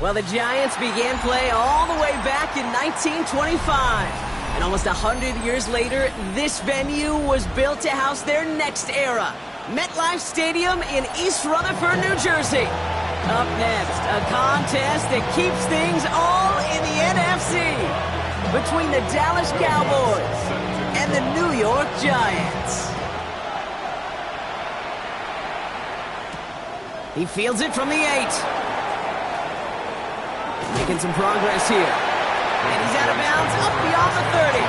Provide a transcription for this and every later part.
Well, the Giants began play all the way back in 1925. And almost 100 years later, this venue was built to house their next era. MetLife Stadium in East Rutherford, New Jersey. Up next, a contest that keeps things all in the NFC between the Dallas Cowboys and the New York Giants. He fields it from the 8. Making some progress here. And he's out of bounds up beyond the 30.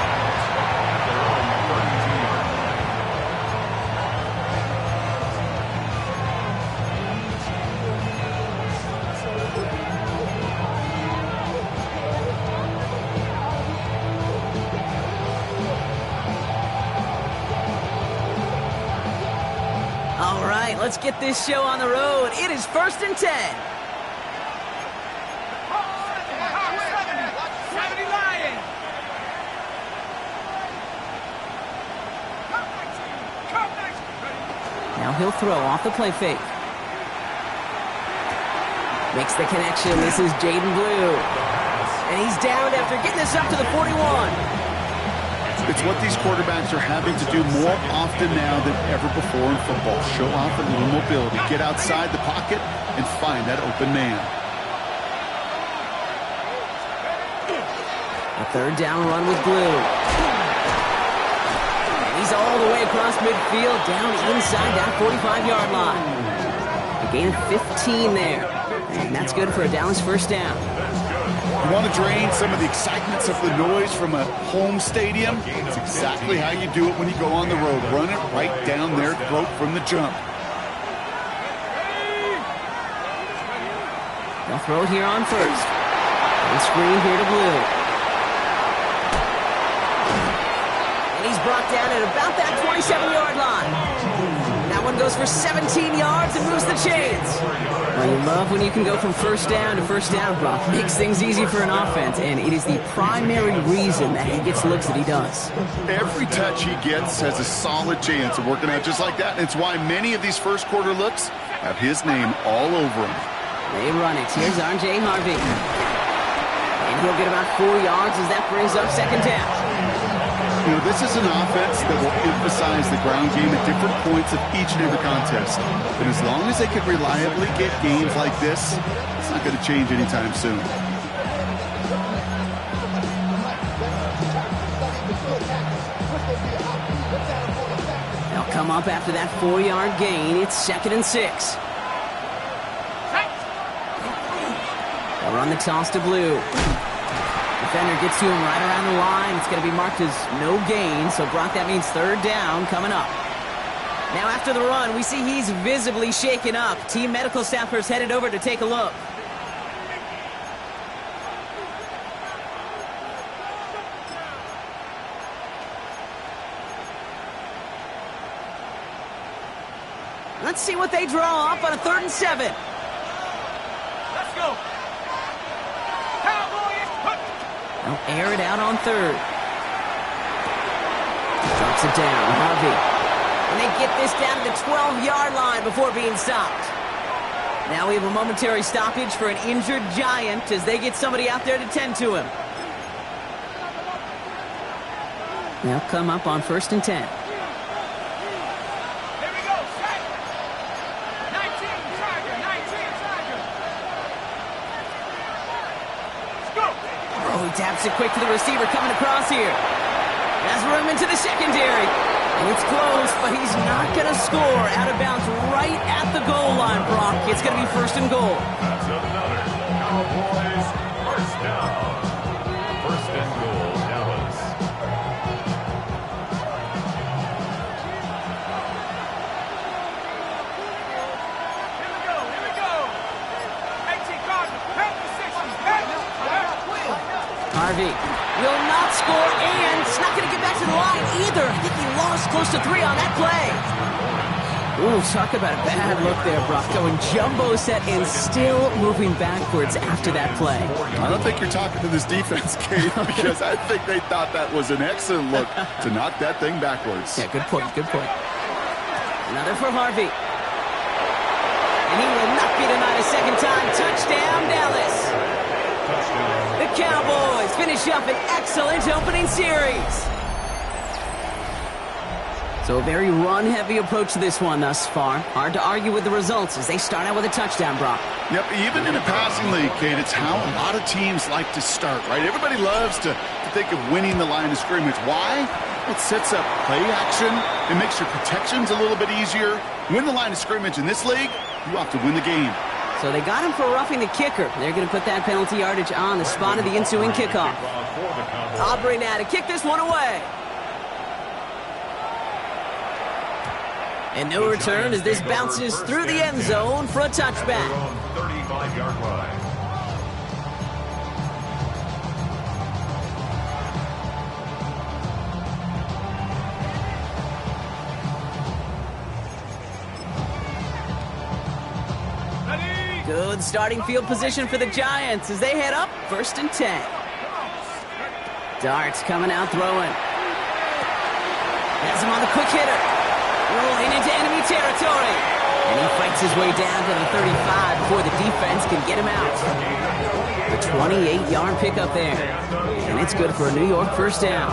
All right, let's get this show on the road. It is 1st and 10. Now he'll throw off the play fake. Makes the connection. This is Jaden Blue. And he's down after getting this up to the 41. It's what these quarterbacks are having to do more often now than ever before in football. Show off a little mobility. Get outside the pocket and find that open man. A 3rd down run with Blue. He's all the way across midfield, down inside that 45-yard line. A gain of 15 there. And that's good for a Dallas 1st down. You want to drain some of the excitement, some of the noise from a home stadium? It's exactly how you do it when you go on the road. Run it right down their throat from the jump. They'll throw it here on 1st. And screen here to Blue. He's brought down at about that 27-yard line. That one goes for 17 yards and moves the chains. Well, you love when you can go from 1st down to 1st down, Brock. Makes things easy for an offense, and it is the primary reason that he gets looks that he does. Every touch he gets has a solid chance of working out just like that. And it's why many of these first quarter looks have his name all over them. They run it. Here's R.J. Harvey. And he'll get about 4 yards as that brings up 2nd down. You know, this is an offense that will emphasize the ground game at different points of each and every contest. And as long as they can reliably get games like this, it's not going to change anytime soon. They'll come up after that 4-yard gain. It's 2nd and 6. They'll run the toss to Blue. Defender gets to him right around the line. It's going to be marked as no gain. So, Brock, that means 3rd down coming up. Now, after the run, we see he's visibly shaken up. Team medical staffers headed over to take a look. Let's see what they draw up on a 3rd and 7. Let's go. They'll air it out on 3rd. Drops it down. Harvey. And they get this down to the 12-yard line before being stopped. Now we have a momentary stoppage for an injured Giant as they get somebody out there to tend to him. They'll come up on 1st and 10. Taps it quick to the receiver coming across here. Has room into the secondary. And it's close, but he's not going to score. Out of bounds right at the goal line, Brock. It's going to be 1st and goal. That's another Cowboys 1st down. 1st and goal, Dallas. Harvey will not score, and it's not going to get back to the line either. I think he lost close to 3 on that play. Ooh, talk about a bad look there, Brock. Going jumbo set and still moving backwards after that play. I don't think you're talking to this defense, Kate, because I think they thought that was an excellent look to knock that thing backwards. Yeah, good point, good point. Another for Harvey. And he will not be denied a second time. Touchdown, Dallas. The Cowboys finish up an excellent opening series. So a very run-heavy approach to this one thus far. Hard to argue with the results as they start out with a touchdown, Brock. Yep, even in a passing league, Kate, it's how a lot of teams like to start, right? Everybody loves to think of winning the line of scrimmage. Why? It sets up play action. It makes your protections a little bit easier. Win the line of scrimmage in this league, you have to win the game. So they got him for roughing the kicker. They're going to put that penalty yardage on the spot of the ensuing kickoff. Aubrey now to kick this one away. And no return as this bounces through the end zone for a touchback. 35-yard line. Good starting field position for the Giants as they head up 1st and 10. Darts coming out throwing. Has him on the quick hitter. Rolling into enemy territory. And he fights his way down to the 35 before the defense can get him out. A 28-yard pickup there. And it's good for a New York first down.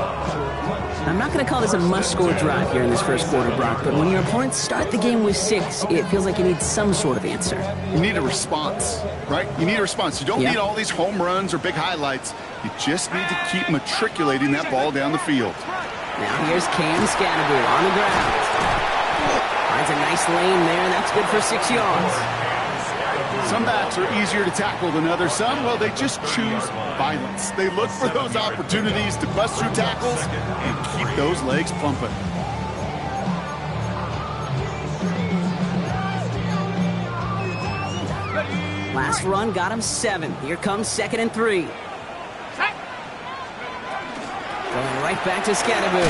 I'm not going to call this a must-score drive here in this first quarter, Brock, but when your opponents start the game with 6, it feels like you need some sort of answer. You need a response, right? You need a response. You don't need all these home runs or big highlights. You just need to keep matriculating that ball down the field. Now here's Cam Scannaboo on the ground. Finds a nice lane there, and that's good for 6 yards. Some backs are easier to tackle than others. Some, well, they just choose violence. They look for those opportunities to bust through tackles and keep those legs pumping. Last run got him 7. Here comes 2nd and 3. Going right back to Scannaboo.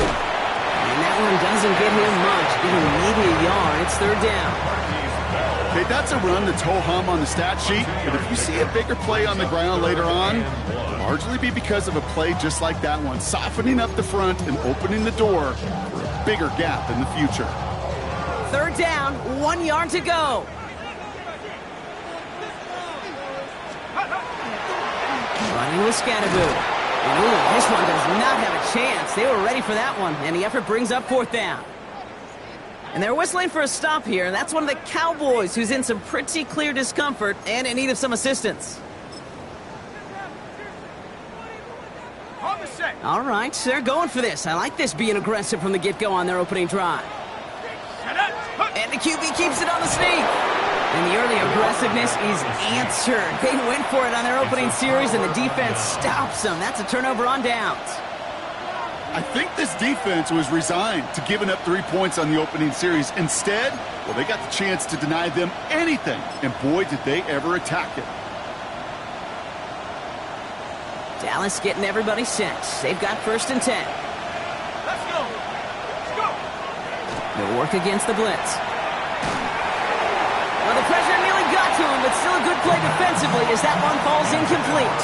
And that one doesn't get him much. Even maybe a yard. It's 3rd down. Okay, that's a run that's ho-hum on the stat sheet, but if you see a bigger play on the ground later on, it'll largely be because of a play just like that one, softening up the front and opening the door for a bigger gap in the future. 3rd down, 1 yard to go. Running with Scannaboo. And ooh, this one does not have a chance. They were ready for that one, and the effort brings up 4th down. And they're whistling for a stop here, and that's one of the Cowboys who's in some pretty clear discomfort and in need of some assistance. All right, they're going for this. I like this being aggressive from the get-go on their opening drive. And the QB keeps it on the sneak. And the early aggressiveness is answered. They went for it on their opening series, and the defense stops them. That's a turnover on downs. I think this defense was resigned to giving up 3 points on the opening series. Instead, well, they got the chance to deny them anything, and boy, did they ever attack it. Dallas getting everybody set. They've got 1st and 10. Let's go. Let's go. They'll work against the blitz. Well, the pressure nearly got to him, but still a good play defensively as that one falls incomplete.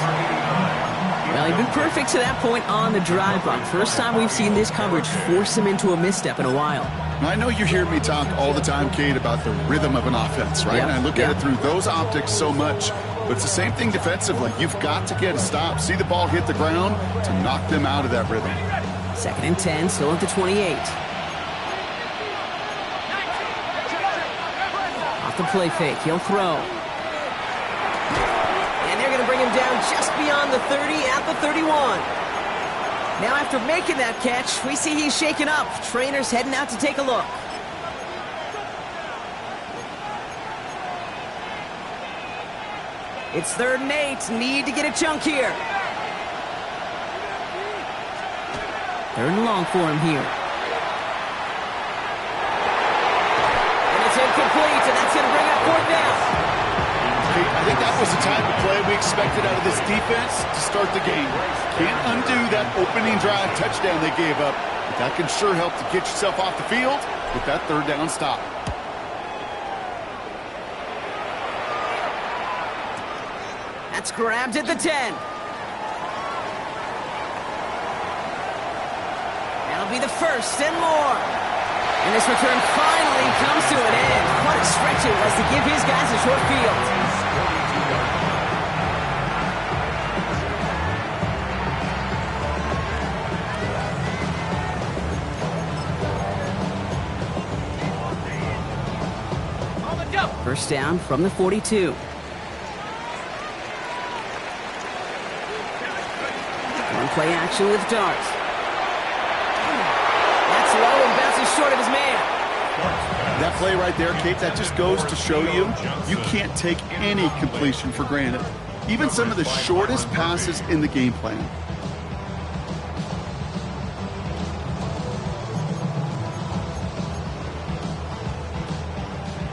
Well, he'd been perfect to that point on the drive, Brock. First time we've seen this coverage force him into a misstep in a while. I know you hear me talk all the time, Kate, about the rhythm of an offense, right? Yep. And I look at it through those optics so much. But it's the same thing defensively. You've got to get a stop, see the ball hit the ground to knock them out of that rhythm. 2nd and 10, still at the 28. Off the play fake, he'll throw. And they're going to bring him down just beyond the 30 at the 31. Now after making that catch, we see he's shaken up. Trainer's heading out to take a look. It's 3rd and 8. Need to get a chunk here. 3rd and long for him here. And it's incomplete, and that's going to bring up 4th down. Kate, I think that was the type of play we expected out of this defense to start the game. Can't undo that opening drive touchdown they gave up. But that can sure help to get yourself off the field with that third down stop. That's grabbed at the 10. That'll be the first and more. And this return finally comes to an end. What a stretch it was to give his guys a short field. First down from the 42. One play action with Dart. That's low and bounces short of his man. That play right there, Kate, that just goes to show you, you can't take any completion for granted. Even some of the shortest passes in the game plan.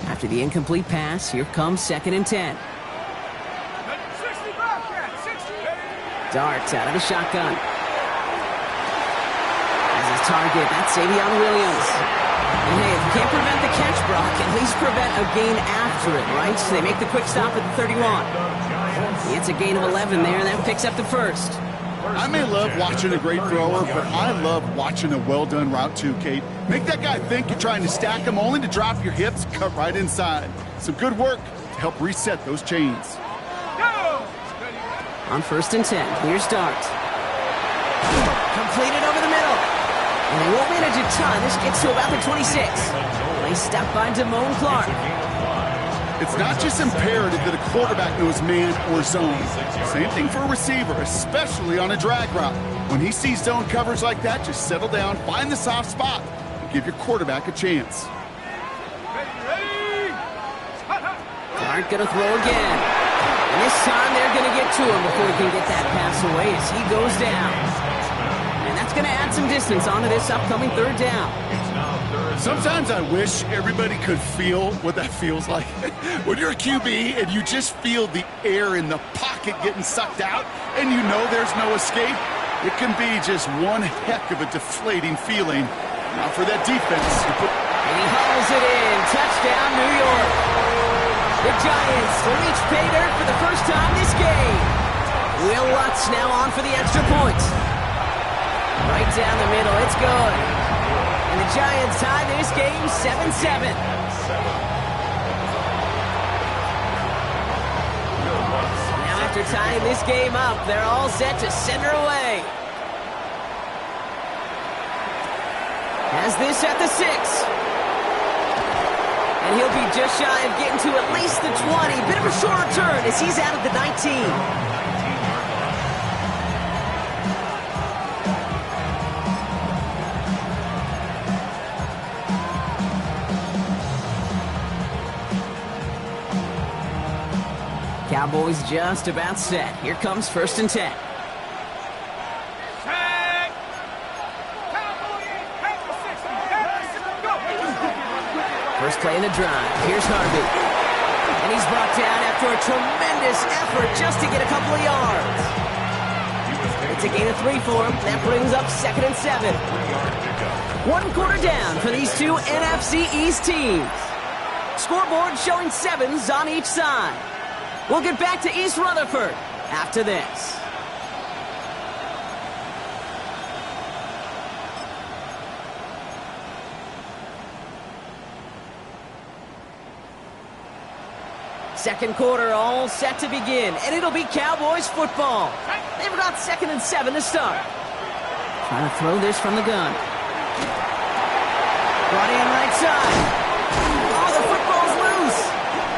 After the incomplete pass, here comes 2nd and 10. 60 Bobcat, 60. Dart out of the shotgun. As his target, that's Savion Williams. And hey, if you can't prevent the catch, Brock, at least prevent a gain after it, right? So they make the quick stop at the 31. It's a gain of 11 there, and that picks up the first. I may love watching a great thrower, but I love watching a well-done route too, Kate. Make that guy think you're trying to stack him, only to drop your hips, cut right inside. Some good work to help reset those chains. On 1st and 10, here's Dart. Completed over the middle. And they won't manage a ton. This gets to about the 26. Nice stop by Damone Clark. It's not just imperative that a quarterback knows man or zone. Same thing for a receiver, especially on a drag route. When he sees zone coverage like that, just settle down, find the soft spot, and give your quarterback a chance. Clark gonna throw again. And this time they're gonna get to him before he can get that pass away as he goes down. And that's gonna add some distance onto this upcoming 3rd down. Sometimes I wish everybody could feel what that feels like. When you're a QB and you just feel the air in the pocket getting sucked out and you know there's no escape, it can be just one heck of a deflating feeling. Now for that defense. And he hauls it in. Touchdown, New York. The Giants reach pay dirt for the first time this game. Will Lutz now on for the extra point. Right down the middle. It's good. And the Giants tie this game 7-7. Now after tying this game up, they're all set to send her away. Has this at the 6. And he'll be just shy of getting to at least the 20. Bit of a short return as he's out of the 19. Cowboys just about set. Here comes 1st and 10. First play in the drive. Here's Harvey. And he's brought down after a tremendous effort just to get a couple of yards. It's a gain of 3 for him. That brings up 2nd and 7. 1 quarter down for these two NFC East teams. Scoreboard showing 7s on each side. We'll get back to East Rutherford after this. Second quarter all set to begin, and it'll be Cowboys football. They've got 2nd and 7 to start. Trying to throw this from the gun. Brought in right side. Oh, the football's loose.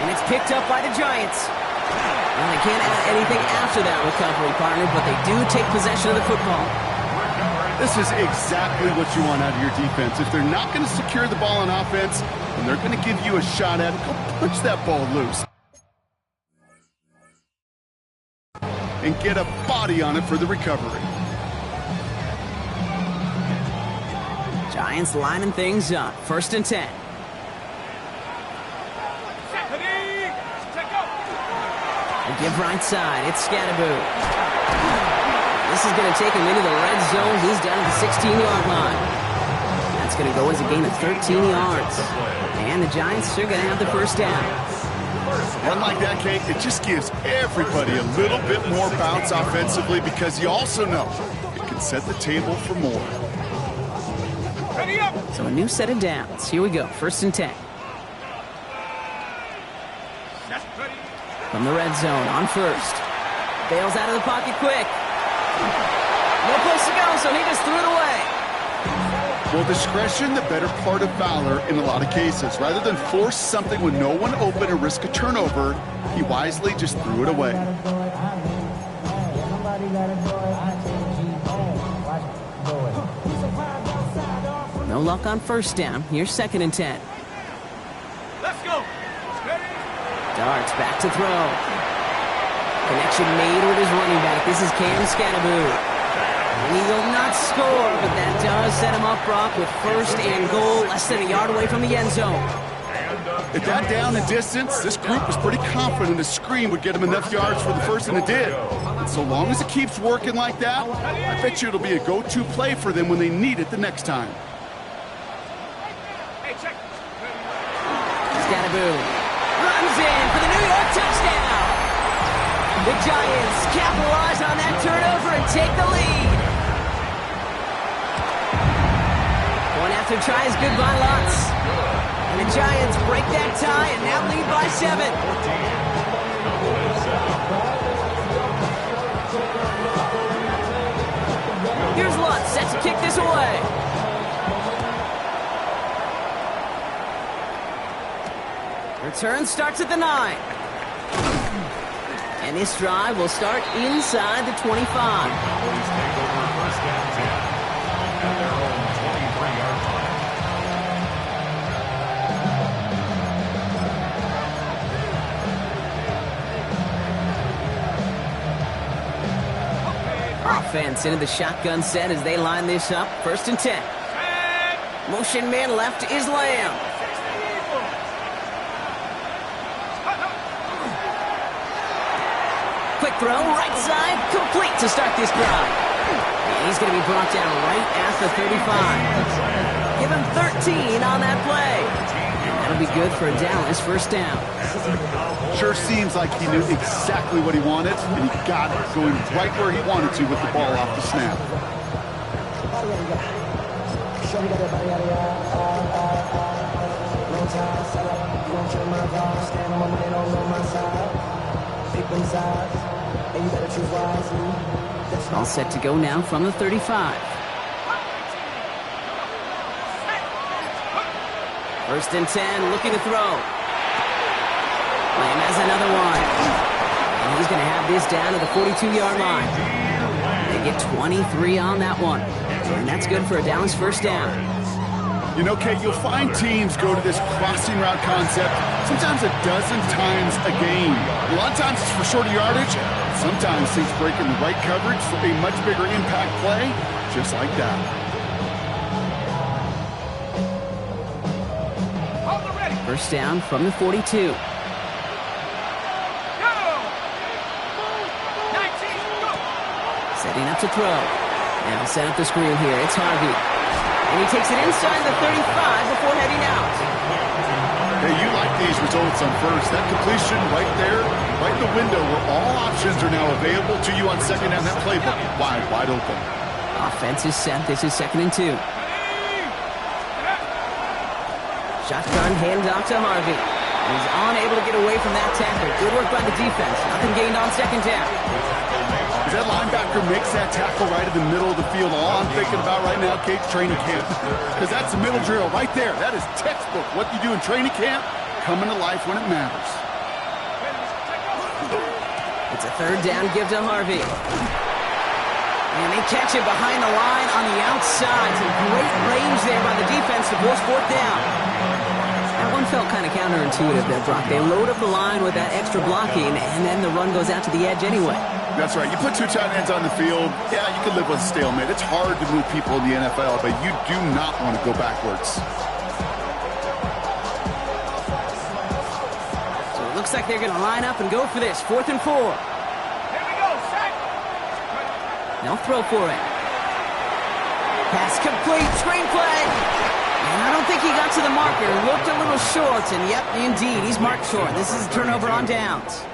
And it's picked up by the Giants. Well, they can't add anything after that recovery, partner, but they do take possession of the football. This is exactly what you want out of your defense. If they're not going to secure the ball on offense, and they're going to give you a shot at it, go punch that ball loose. And get a body on it for the recovery. Giants lining things up. 1st and 10. Give right side. It's Scatterboo. This is going to take him into the red zone. He's down at the 16-yard line. That's going to go as a gain of 13 yards. And the Giants are going to have the first down. Run like that, Kate, it just gives everybody a little bit more bounce offensively because you also know it can set the table for more. Ready up! So a new set of downs. Here we go. 1st and 10. Ready. From the red zone on 1st. Bails out of the pocket quick. No place to go, so he just threw it away. Well, discretion, the better part of valor in a lot of cases. Rather than force something with no one open and risk a turnover, he wisely just threw it away. No luck on 1st down. Here's 2nd and 10. Let's go. Ready. Darts back to throw. Connection made with his running back. This is Cam Scatterboo. He will not score, but that does set him up, Brock, with 1st and goal, less than a yard away from the end zone. At that down and distance, this group was pretty confident a screen would get him enough yards for the first, and it did. And so long as it keeps working like that, I bet you it'll be a go-to play for them when they need it the next time. Hey, check. Scatterboo runs in for the New York touchdown. The Giants capitalize on that turnover and take the lead. One after try is good by Lutz. And the Giants break that tie and now lead by 7. Here's Lutz set to kick this away. Return starts at the 9. And this drive will start inside the 25. Cowboys take over 1st and 10 at their own 23-yard line. Offense into the shotgun set as they line this up. 1st and 10. Motion man left is Lamb. Quick throw, right side, complete to start this drive. And he's going to be brought down right at the 35. Give him 13 on that play. And that'll be good for a Dallas 1st down. Sure seems like he knew exactly what he wanted, and he got it, going right where he wanted to with the ball off the snap. All set to go now from the 35. 1st and 10, looking to throw. Lamb has another one. And he's going to have this down to the 42-yard line. They get 23 on that one. And that's good for a Dallas 1st down. You know, Kate, you'll find teams go to this crossing route concept sometimes a dozen times a game. A lot of times it's for shorter yardage. Sometimes things break in the right coverage for a much bigger impact play, just like that. First down from the 42. Setting up to throw. Now set up the screen here. It's Harvey. And he takes it inside the 35 before heading out. Hey, you like these results on 1st. That completion right there, right in the window where all options are now available to you on 2nd down. That playbook wide open. Offense is set. This is 2nd and 2. Shotgun handoff to Harvey. He's unable to get away from that tackle. Good work by the defense. Nothing gained on 2nd down. As that linebacker makes that tackle right in the middle of the field, all I'm thinking about right now, Kate, training camp. Because that's the middle drill right there. That is textbook. What you do in training camp, coming to life when it matters. It's a 3rd down give to Harvey. And they catch it behind the line on the outside. Some great range there by the defense to force 4th down. That one felt kind of counterintuitive there, Brock. They load up the line with that extra blocking, and then the run goes out to the edge anyway. That's right. You put 2 tight ends on the field, yeah, you can live with a stalemate. It's hard to move people in the NFL, but you do not want to go backwards. So it Looks like they're going to line up and go for this. 4th and 4. Here we go, set. They'll throw for it. Pass complete. Screenplay. And I don't think he got to the marker. Looked a little short. And yep, indeed, he's marked short. This is a turnover on downs.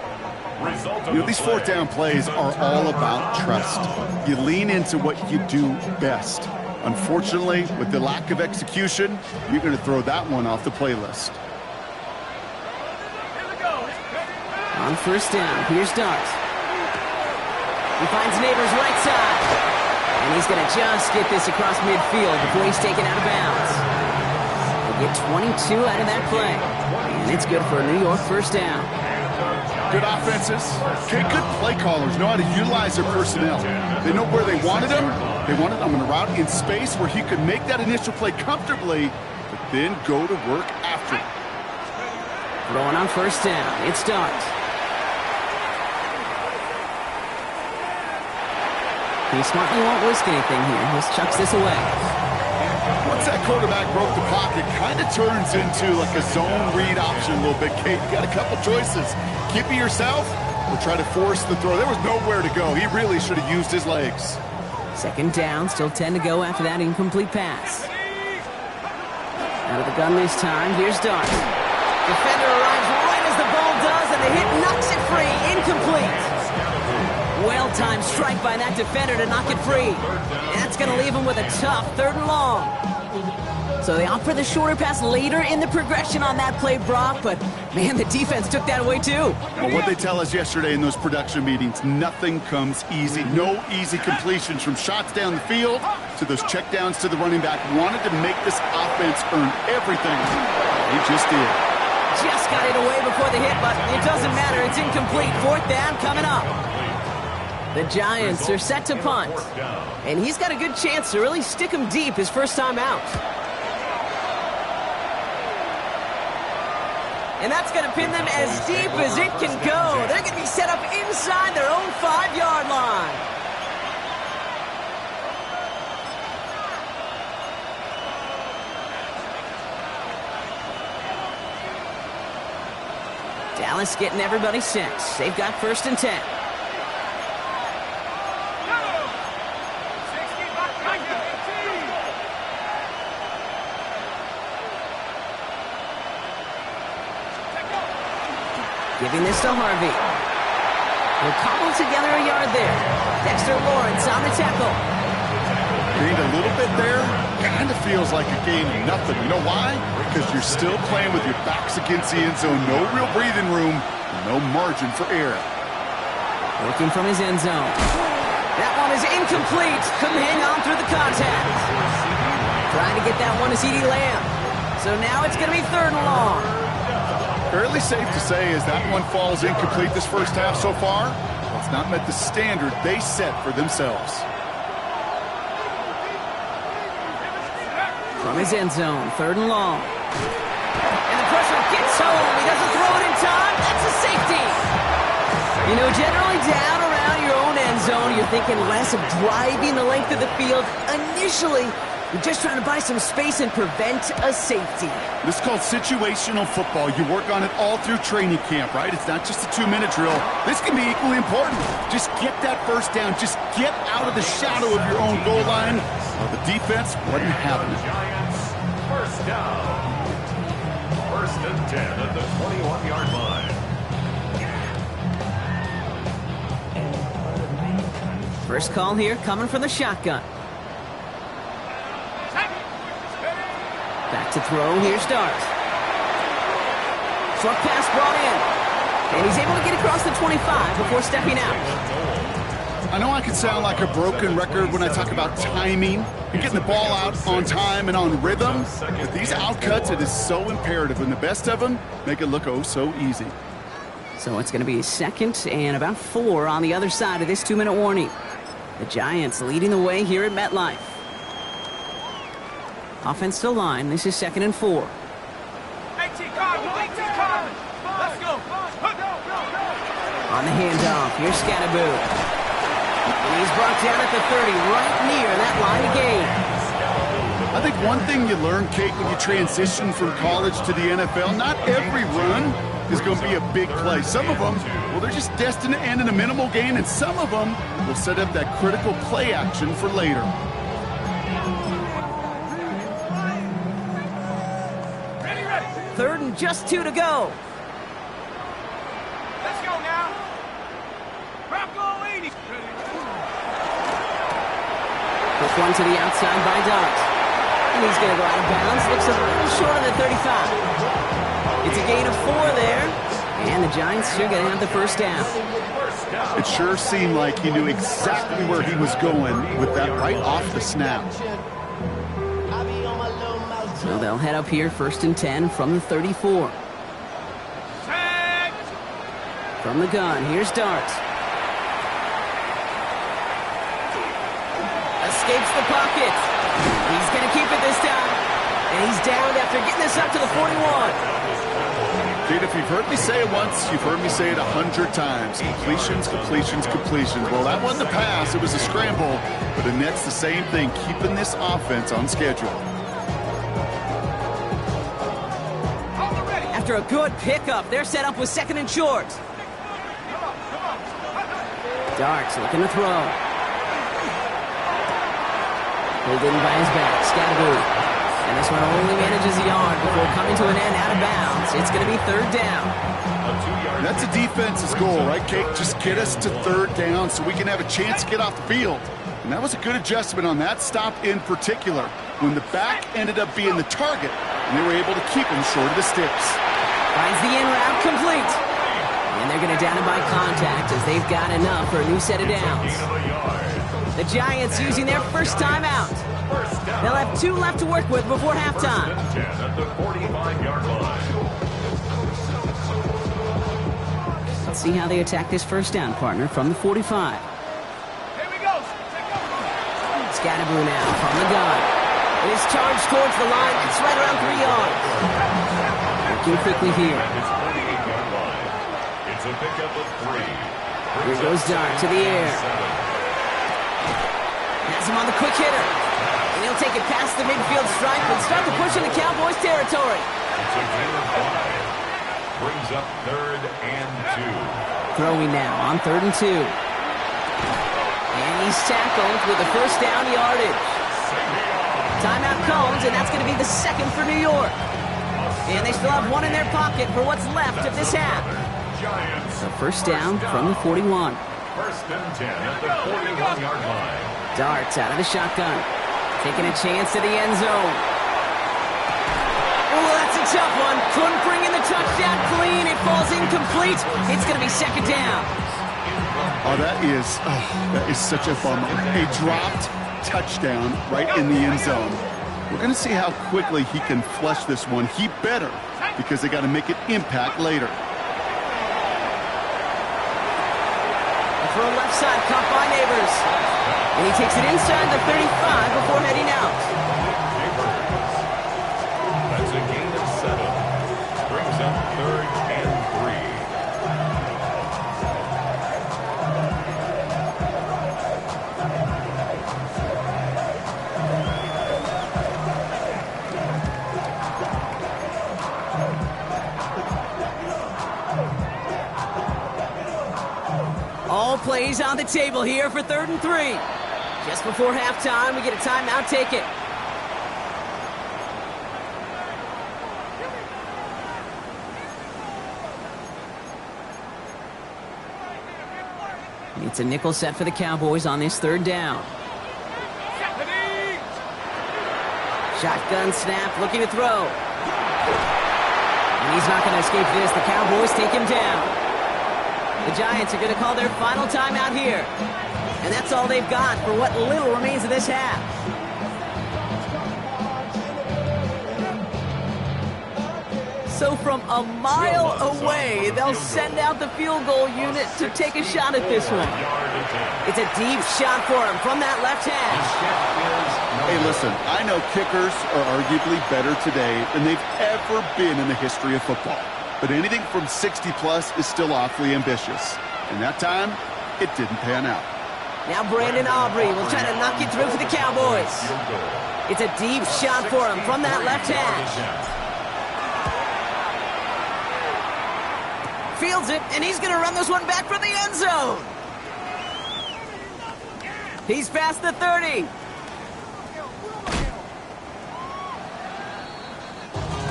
You know, these 4th down plays are all about trust. You lean into what you do best. Unfortunately, with the lack of execution, you're going to throw that one off the playlist. On 1st down, here's Dart. He finds Neighbors right side. And he's going to just get this across midfield before he's taken out of bounds. They get 22 out of that play. And it's good for a New York 1st down. Good offenses. Okay, good play callers know how to utilize their personnel. They know where they wanted them. They wanted them on a route in space where he could make that initial play comfortably, but then go to work after it. Throwing on 1st down. It's Dart. He smartly won't risk anything here. Just chucks this away. Once that quarterback broke the pocket, kind of turns into like a zone read option a little bit, Kate. You got a couple choices. Keep it yourself or try to force the throw. There was nowhere to go. He really should have used his legs. 2nd down, still 10 to go after that incomplete pass. Out of the gun this time, here's Dart. Defender arrives right as the ball does, and the hit knocks it free. Incomplete. Well-timed strike by that defender to knock it free. And that's going to leave him with a tough 3rd and long. So they opt for the shorter pass later in the progression on that play, Brock, but man, the defense took that away too. Well, what they tell us yesterday in those production meetings, nothing comes easy. No easy completions from shots down the field to those checkdowns to the running back. Wanted to make this offense earn everything. He just did. Just got it away before the hit, but it doesn't matter. It's incomplete. 4th down coming up. The Giants are set to punt, and he's got a good chance to really stick him deep his first time out. And that's going to pin them as deep as it can go. They're going to be set up inside their own 5-yard line. Dallas getting everybody set. They've got 1st and 10. Giving this to Harvey. We'll cobble together a yard there. Dexter Lawrence on the tackle. Gained a little bit there. Kind of feels like a gain of nothing. You know why? Because you're still playing with your backs against the end zone. No real breathing room. No margin for error. Working from his end zone. That one is incomplete. Couldn't hang on through the contact. Trying to get that one to CeeDee Lamb. So now it's going to be 3rd and long. Fairly safe to say as that one falls incomplete this first half so far, it's not met the standard they set for themselves. From his end zone, 3rd and long. And the pressure gets home. He doesn't throw it in time. That's a safety. You know, generally down around your own end zone, you're thinking less of driving the length of the field. Initially, you're just trying to buy some space and prevent a safety. This is called situational football. You work on it all through training camp, right? It's not just a 2-minute drill. This can be equally important. Just get that 1st down. Just get out of the shadow of your own goal line. Well, the defense wasn't having it. Giants, 1st down. 1st and 10 at the 21-yard line. First call here coming from the shotgun. Back to throw. Here's Dart. Short pass brought in. And he's able to get across the 25 before stepping out. I know I can sound like a broken record when I talk about timing and getting the ball out on time and on rhythm, but these outcuts, it is so imperative, and the best of them make it look oh so easy. So it's going to be 2nd and about 4 on the other side of this 2-minute warning. The Giants leading the way here at MetLife. Offense to line. This is 2nd and 4. AT Carmen, AT Carmen. Let's go. On the handoff, here's Scatterboo. And he's brought down at the 30, right near that line of gain. I think one thing you learn, Kate, when you transition from college to the NFL, not every run is going to be a big play. Some of them, well, they're just destined to end in a minimal gain, and some of them will set up that critical play action for later. Third and just 2 to go. Let's go now. Bronco 80. Quick one to the outside by Dart. And he's going to go out of bounds. Looks a little short of the 35. It's a gain of 4 there. And the Giants are going to have the first down. It sure seemed like he knew exactly where he was going with that right off the snap. So they'll head up here, 1st and 10 from the 34. From the gun, here's Dart. Escapes the pocket. He's going to keep it this time. And he's down after getting this up to the 41. Kate, if you've heard me say it once, you've heard me say it 100 times. Completions, completions, completions. Well, that wasn't a pass. It was a scramble. But the Nets, the same thing, keeping this offense on schedule. After a good pickup, they're set up with 2nd and short. Dart's looking to throw. Pulled in by his back, Scattergood. And this one only manages a yard before coming to an end out of bounds. It's going to be 3rd down. That's a defense's goal, right, Kate? Just get us to 3rd down so we can have a chance to get off the field. And that was a good adjustment on that stop in particular, when the back ended up being the target, and they were able to keep him short of the sticks. Finds the in route complete. And they're going to down him by contact as they've got enough for a new set of downs. The Giants using their first timeout. They'll have 2 left to work with before halftime. At the 45-yard line. Let's see how they attack this first down, partner, from the 45. Here we go. Scattergood now from the gun. It is charged towards the line. It's right around 3 yards. Working quickly here. His 48-yard line. It's a pickup of 3. Here goes Dart to the air. Has him on the quick hitter. And he'll take it past the midfield stripe and start to push into Cowboys territory. It's a gain of 5. Brings up 3rd and 2. Throwing now on 3rd and 2. And he's tackled with the first down yardage. Timeout comes, and that's going to be the 2nd for New York. And they still have 1 in their pocket for what's left of this half. So first down from the 41. 1st and 10 at the 41-yard line. Dart's out of the shotgun. Taking a chance to the end zone. Oh, that's a tough one. Couldn't bring in the touchdown clean. It falls incomplete. It's going to be 2nd down. Oh, that is such a bummer. A dropped touchdown right in the end zone. We're going to see how quickly he can flush this one. He better, because they got to make it impact later. For a left side, caught by Neighbors. And he takes it inside the 35 before heading out. That's a gain of 7. Brings up 3rd and 3. All plays on the table here for 3rd and 3. Just before halftime, we get a timeout taken. It's a nickel set for the Cowboys on this 3rd down. Shotgun snap, looking to throw. And he's not going to escape this. The Cowboys take him down. The Giants are going to call their final timeout here. And that's all they've got for what little remains of this half. So from a mile away, they'll send out the field goal unit to take a shot at this one. It's a deep shot for him from that left hash. Hey, listen, I know kickers are arguably better today than they've ever been in the history of football. But anything from 60-plus is still awfully ambitious. And that time, it didn't pan out. Now Brandon Aubrey will try to knock it through for the Cowboys. It's a deep shot for him from that left hash. Fields it, and he's going to run this one back for the end zone. He's past the 30.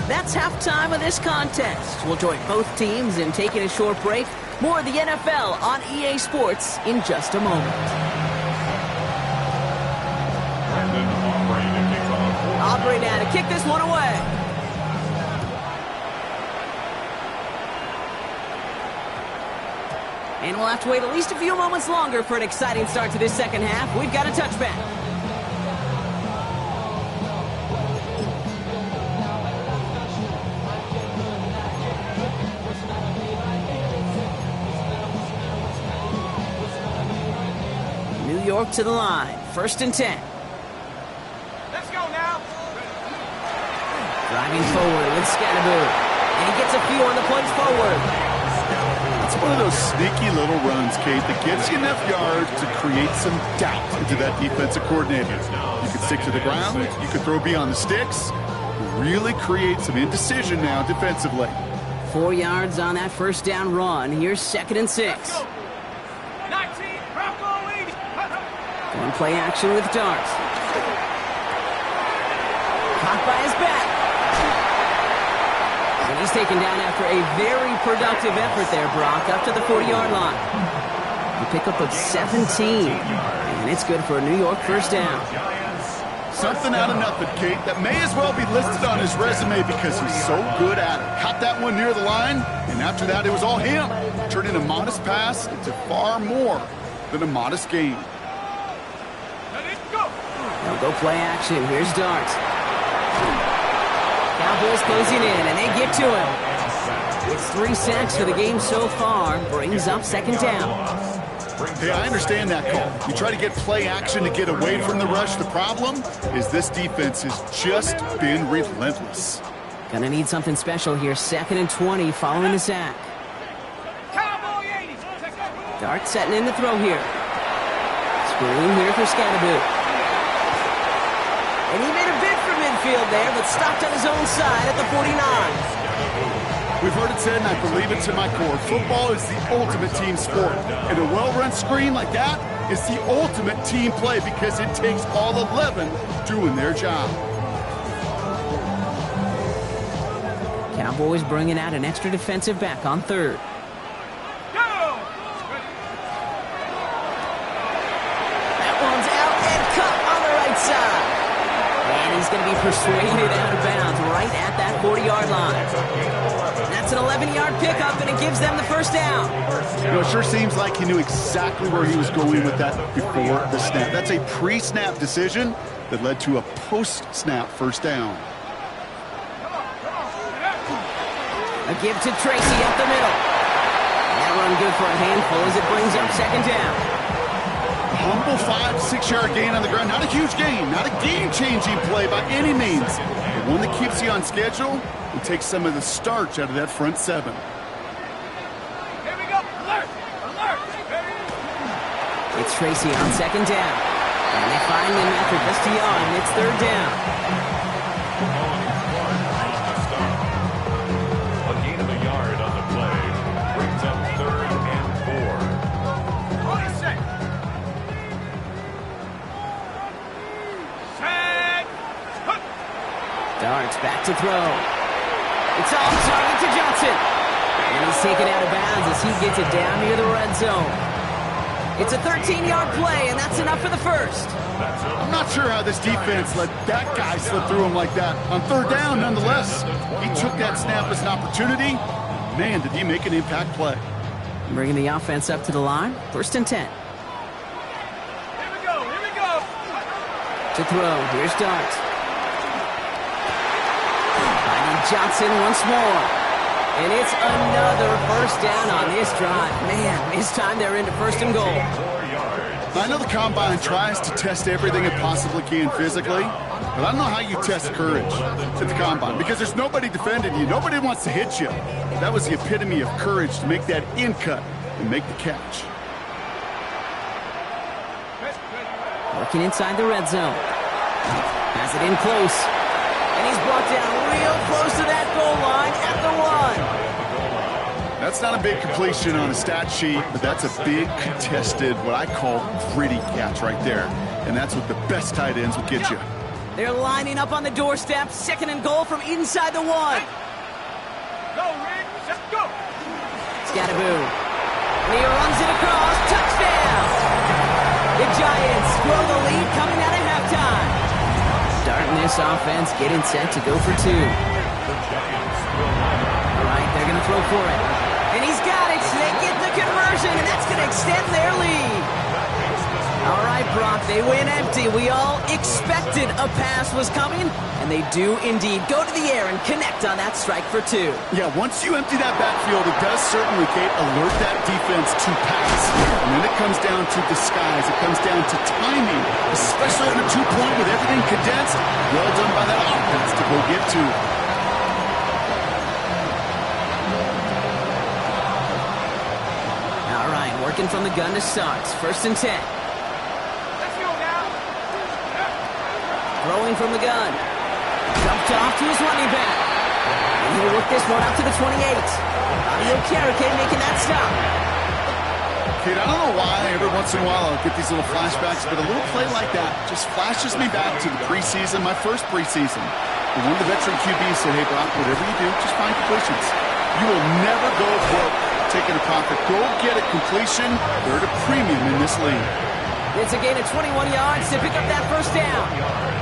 That's halftime of this contest. We'll join both teams in taking a short break. More of the NFL on EA Sports in just a moment. Aubrey now to kick this one away. And we'll have to wait at least a few moments longer for an exciting start to this second half. We've got a touchback. New York to the line. 1st and 10. Let's go now. Driving forward with Scatterboot. And he gets a few on the punch forward. It's one of those sneaky little runs, Kate, that gets you enough yards to create some doubt into that defensive coordinator. You could stick to the ground, you could throw beyond the sticks, really create some indecision now defensively. 4 yards on that first down run. Here's 2nd and 6. 19, Bronco lead. One play action with Dart. Caught by his back. And he's taken down after a very productive effort there, Brock, up to the 40-yard line. A pickup of 17, and it's good for a New York first down. Something out of nothing, Kate, that may as well be listed on his resume because he's so good at it. Caught that one near the line, and after that, it was all him. Turning a modest pass into far more than a modest gain. Let it go. They'll go play action. Here's Dart. Cowboys closing in, and they get to him. It's 3 sacks for the game so far. Brings up 2nd down. Hey, I understand that call. You try to get play action to get away from the rush. The problem is this defense has just been relentless. Gonna need something special here. 2nd and 20 following the sack. Cowboy 80. Dart setting in the throw here. Screen here for Scatterboot. And he made a bid for midfield there, but stopped on his own side at the 49. We've heard it said, and I believe it to my core, football is the ultimate team sport. And a well-run screen like that is the ultimate team play because it takes all 11 doing their job. Cowboys bringing out an extra defensive back on 3rd. That one's out and cut on the right side. And he's going to be persuaded out of bounds right at that 40-yard line. That's an 11-yard pickup, and it gives them the first down. You know, it sure seems like he knew exactly where he was going with that before the snap. That's a pre-snap decision that led to a post-snap first down. A give to Tracy up the middle. That run good for a handful as it brings up 2nd down. A humble 5-6-yard gain on the ground. Not a huge gain, not a game-changing play by any means. But one that keeps you on schedule and takes some of the starch out of that front 7. Here we go. Alert. Alert. It's Tracy on 2nd down. And they find him after just a yard, and it's 3rd down. A gain of a yard on the play brings up 3rd and 4. Hold it set. Set. Darts back to throw. It's off target to Johnson. And he's taken out of bounds as he gets it down near the red zone. It's a 13-yard play, and that's enough for the first. I'm not sure how this defense let that guy slip through him like that. On 3rd down, nonetheless, he took that snap as an opportunity. Man, did he make an impact play. Bringing the offense up to the line. 1st and 10. Here we go. Here we go. To throw. Here's Dart. Finding Johnson once more. And it's another first down on this drive. Man, this time they're into 1st and goal. I know the Combine tries to test everything it possibly can physically, but I don't know how you test courage at the Combine because there's nobody defending you. Nobody wants to hit you. That was the epitome of courage to make that in cut and make the catch. Working inside the red zone. Has it in close. And he's brought down real close to that goal line at the 1. That's not a big completion on a stat sheet, but that's a big contested, what I call gritty catch right there. And that's what the best tight ends will get you. They're lining up on the doorstep. 2nd and goal from inside the 1. Go, Rick. Let's go. Scattaboo. And he runs it across. Touchdown! The Giants grow the lead coming out of halftime. Starting this offense, getting set to go for 2. All right, they're going to throw for it. And he's got it. They get the conversion, and that's going to extend their lead. All right, Brock, they win empty. We all expected a pass was coming, and they do indeed go to the air and connect on that strike for 2. Yeah, once you empty that backfield, it does certainly, Kate, alert that defense to pass. And then it comes down to disguise. It comes down to timing, especially on a 2-point with everything condensed. Well done by that offense to go get 2. All right, working from the gun to start. 1st and 10. Throwing from the gun. Dumped off to his running back. And he'll work this one out to the 28. wk2 making that stop. Kate, I don't know why every once in a while I'll get these little flashbacks, but a little play like that just flashes me back to the preseason, my first preseason. And one of the veteran QBs said, hey, Brock, whatever you do, just find completions. You will never go broke taking a profit. Go get a completion. They're at a premium in this league. It's a gain of 21 yards to pick up that 1st down.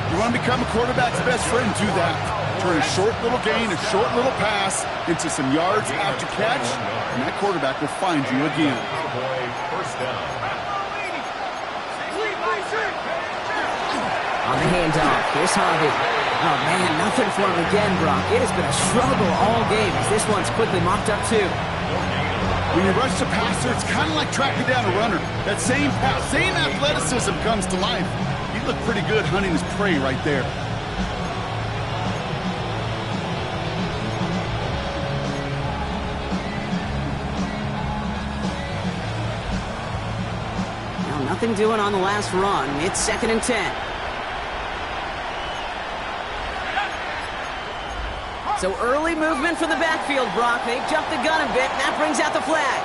You want to become a quarterback's best friend, do that. Turn a short little gain, a short little pass into some yards after catch, and that quarterback will find you again. On the handoff, here's Harvey. Oh, man, nothing for him again, Brock. It has been a struggle all game as this one's quickly mopped up, too. When you rush the passer, it's kind of like tracking down a runner. That same pass, same athleticism comes to life. He looked pretty good hunting his prey right there. Now, nothing doing on the last run. It's 2nd and 10. So early movement from the backfield, Brock. They jumped the gun a bit, and that brings out the flag.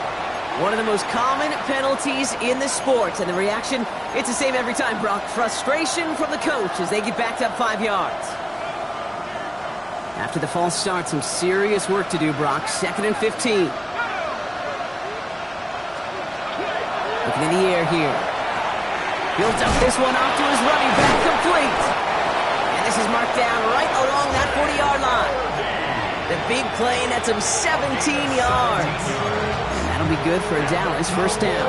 One of the most common penalties in the sport, and the reaction, it's the same every time, Brock. Frustration from the coach as they get backed up 5 yards. After the false start, some serious work to do, Brock. 2nd and 15. Looking in the air here. He'll dump this one off to his running back, complete. And this is marked down right along that 40-yard line. The big play nets him 17 yards. And that'll be good for a Dallas 1st down.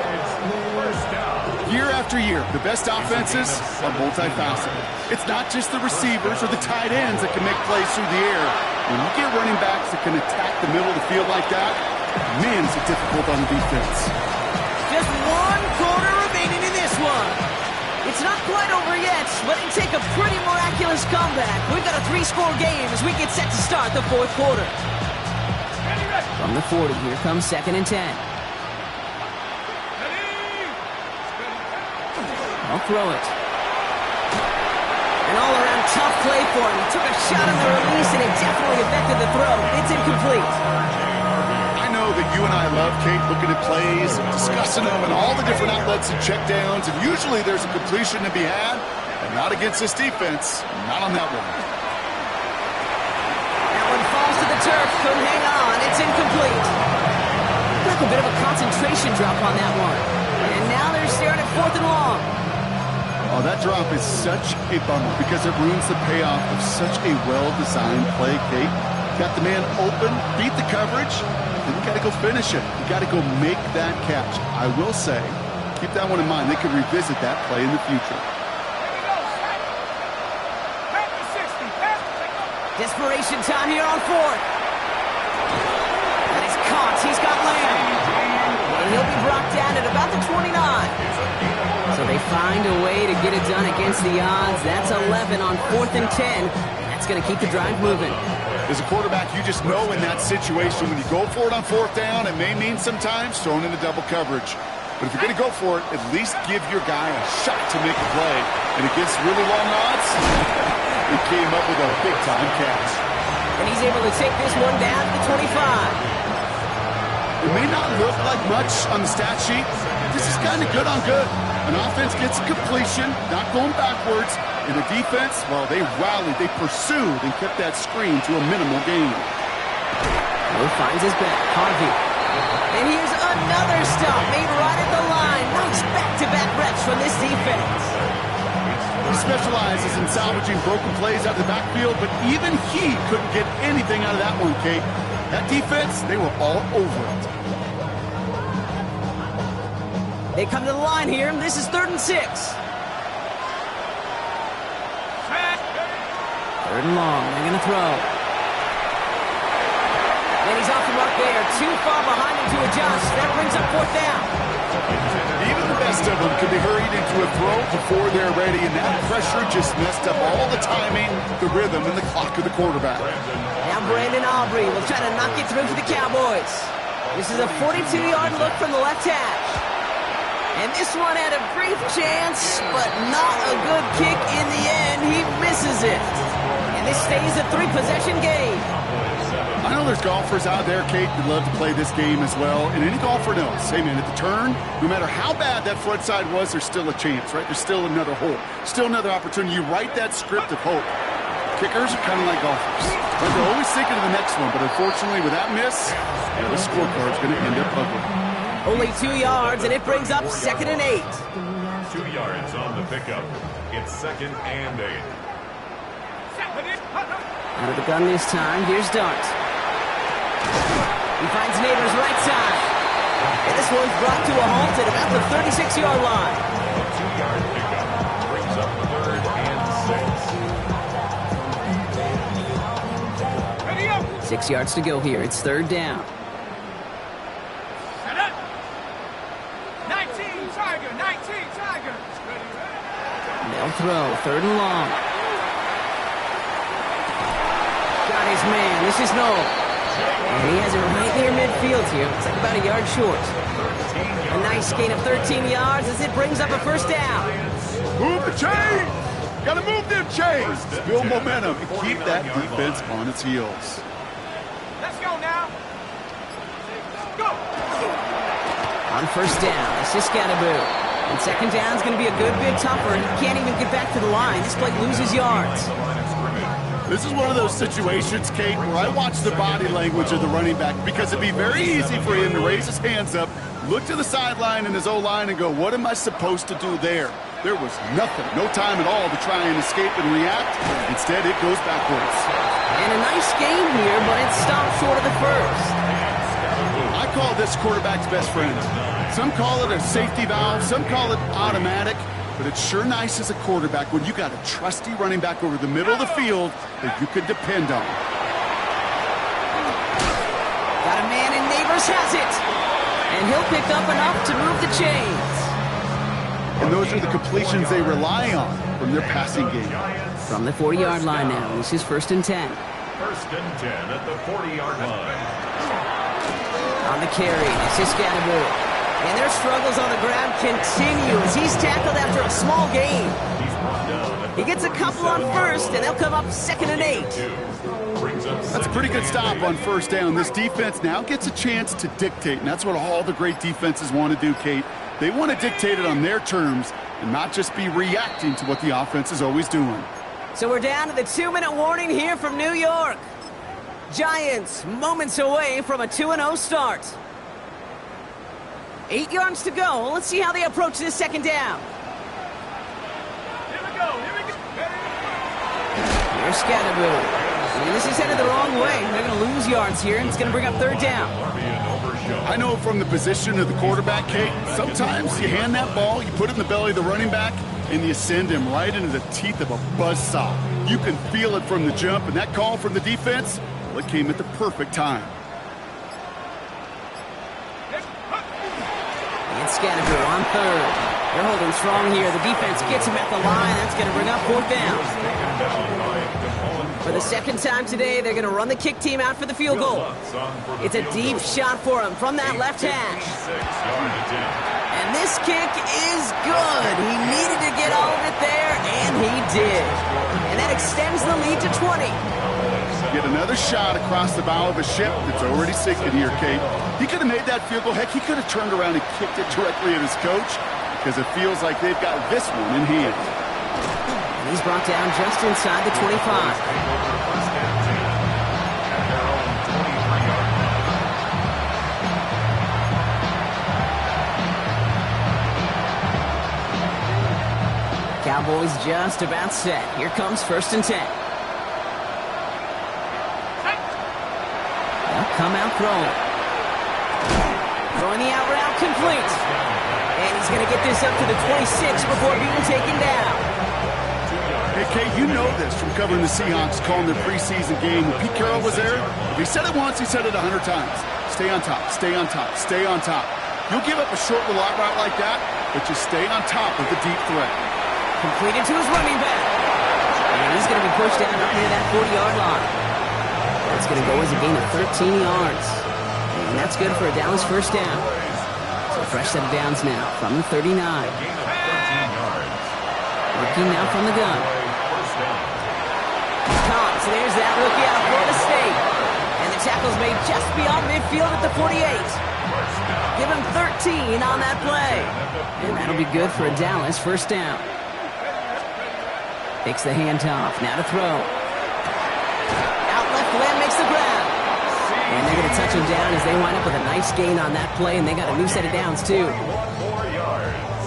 Year after year, the best offenses are multifaceted. It's not just the receivers or the tight ends that can make plays through the air. When you get running backs that can attack the middle of the field like that, man, is it difficult on the defense. Just 1 quarter remaining in this one. It's not quite over yet, but it take a pretty miraculous comeback. We've got a 3-score game as we get set to start the 4th quarter. From the 40, here comes 2nd and 10. I'll throw it. An all-around tough play for him. He took a shot on the release, and it definitely affected the throw. It's incomplete. I know that you and I love, Kate, looking at plays, discussing them, and all the different outlets and checkdowns, and usually there's a completion to be had, but not against this defense. Not on that one. That one falls to the turf. Couldn't hang on. It's incomplete. Got a bit of a concentration drop on that one. And now they're staring at 4th and long. Oh, that drop is such a bummer because it ruins the payoff of such a well-designed play, Kate. Got the man open, beat the coverage, then you got to go finish it. You got to go make that catch. I will say, keep that one in mind. They could revisit that play in the future. Desperation time here on 4th. And it's caught. He's got Lamb. And he'll be brought down at about the 29. So they find a way to get it done against the odds. That's 11 on 4th and 10. And that's going to keep the drive moving. As a quarterback, you just know in that situation when you go for it on 4th down, it may mean sometimes throwing into double coverage. But if you're going to go for it, at least give your guy a shot to make a play. And against really long odds, he came up with a big-time catch. And he's able to take this one down to the 25. It may not look like much on the stat sheet. This is kind of good on good. An offense gets a completion, not going backwards. And the defense, well, they rallied, they pursued, and kept that screen to a minimal gain. Mo finds his back. Harvey. And here's another stop made right at the line. Nice back-to-back reps from this defense. He specializes in salvaging broken plays out of the backfield, but even he couldn't get anything out of that one, Kate. That defense, they were all over it. They come to the line here. This is 3rd and 6. 3rd and long. They're going to throw. And he's off the mark there. Too far behind him to adjust. That brings up 4th down. Even the best of them could be hurried into a throw before they're ready, and that pressure just messed up all the timing, the rhythm, and the clock of the quarterback. Now Brandon Aubrey will try to knock it through for the Cowboys. This is a 42-yard look from the left hash. And this one had a brief chance, but not a good kick in the end. He misses it. And this stays a 3-possession game. I know there's golfers out there, Kate, that love to play this game as well. And any golfer knows, hey, man, at the turn, no matter how bad that front side was, there's still a chance, right? There's still another hole, still another opportunity. You write that script of hope. Kickers are kind of like golfers. Right? They're always thinking of the next one, but unfortunately, with that miss, the scorecard's going to end up ugly. Only 2 yards, and it brings up 2nd and 8. 2 yards on the pickup. It's 2nd and 8. Out of the gun this time. Here's Dart. He finds Neighbors right side. And this one's brought to a halt at about the 36-yard line. A 2-yard pickup brings up 3rd and 6. 6 yards to go here. It's 3rd down. They'll throw. 3rd and long. Got his man. This is Noel. And he has it right near midfield here. It's like about a yard short. A nice gain of 13 yards as it brings up a 1st down. Move the chains! Gotta move them chains! Build momentum and keep that defense on its heels. Let's go now. Go. On 1st down, this is Scatterboo. And 2nd down is going to be a good bit tougher. He can't even get back to the line. This play loses yards. This is one of those situations, Kate, where I watch the body language of the running back because it'd be very easy for him to raise his hands up, look to the sideline in his O-line and go, what am I supposed to do there? There was nothing, no time at all to try and escape and react. Instead, it goes backwards. And a nice game here, but it stopped short of the 1st. I call this quarterback's best friend. Some call it a safety valve, some call it automatic, but it's sure nice as a quarterback when you got a trusty running back over the middle of the field that you can depend on. Got a man and Neighbors has it. And he'll pick up enough to move the chains. And those are the completions they rely on from their passing game. From the 40-yard line now, this is 1st and 10. 1st and 10 at the 40-yard line. On the carry, this is Scatterboo. And their struggles on the ground continue as he's tackled after a small gain. He gets a couple on 1st, and they'll come up 2nd and 8. That's a pretty good stop on 1st down. This defense now gets a chance to dictate, and that's what all the great defenses want to do, Kate. They want to dictate it on their terms and not just be reacting to what the offense is always doing. So we're down to the 2-minute warning here from New York. Giants moments away from a 2-0 start. 8 yards to go. Let's see how they approach this 2nd down. Here we go. Here's Scatterboo. And this is headed the wrong way. They're going to lose yards here, and it's going to bring up 3rd down. I know from the position of the quarterback, Kate, sometimes you hand that ball, you put it in the belly of the running back, and you send him right into the teeth of a buzzsaw. You can feel it from the jump, and that call from the defense, well, it came at the perfect time. And Scatterboo on 3rd. They're holding strong here. The defense gets him at the line. That's going to bring up 4th down. For the 2nd time today, they're going to run the kick team out for the field goal. It's a deep shot for him from that left hash. And this kick is good. He needed to get all of it there, and he did. And that extends the lead to 20. Get another shot across the bow of a ship that's already sinking here, Kate. He could have made that field goal. Heck, he could have turned around and kicked it directly at his coach because it feels like they've got this one in hand. And he's brought down just inside the 25. Cowboys just about set. Here comes 1st and 10. They'll come out throwing. Throwing the out route complete. And he's going to get this up to the 26 before being taken down. Hey, Kate, you know this from covering the Seahawks, calling their preseason game. When Pete Carroll was there, if he said it once, he said it 100 times. Stay on top, stay on top, stay on top. You'll give up a short little out route like that, but you stay on top of the deep threat. Completed to his running back. And he's going to be pushed down up near that 40-yard line. That's going to go as a gain of 13 yards. And that's good for a Dallas first down. So a fresh set of downs now from the 39. Working now from the gun. Cox, there's that rookie out of Florida State. And the tackle's made just beyond midfield at the 48. Give him 13 on that play. And that'll be good for a Dallas first down. Takes the handoff. Now to throw. Out left, Lamb makes the grab. And they're going to touch him down as they wind up with a nice gain on that play, and they got a new set of downs, too. 4 yards.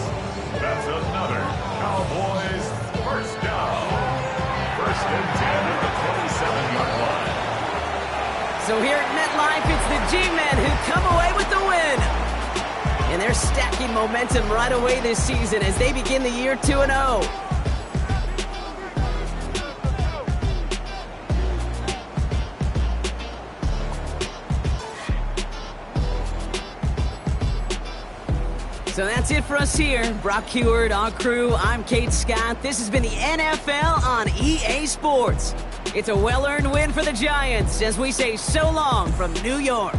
That's another Cowboys first down. 1st and 10 at the 27-yard line. So here at MetLife, it's the G-Men who come away with the win. And they're stacking momentum right away this season as they begin the year 2-0. So that's it for us here. Brock Heward, our crew, I'm Kate Scott. This has been the NFL on EA Sports. It's a well-earned win for the Giants as we say so long from New York.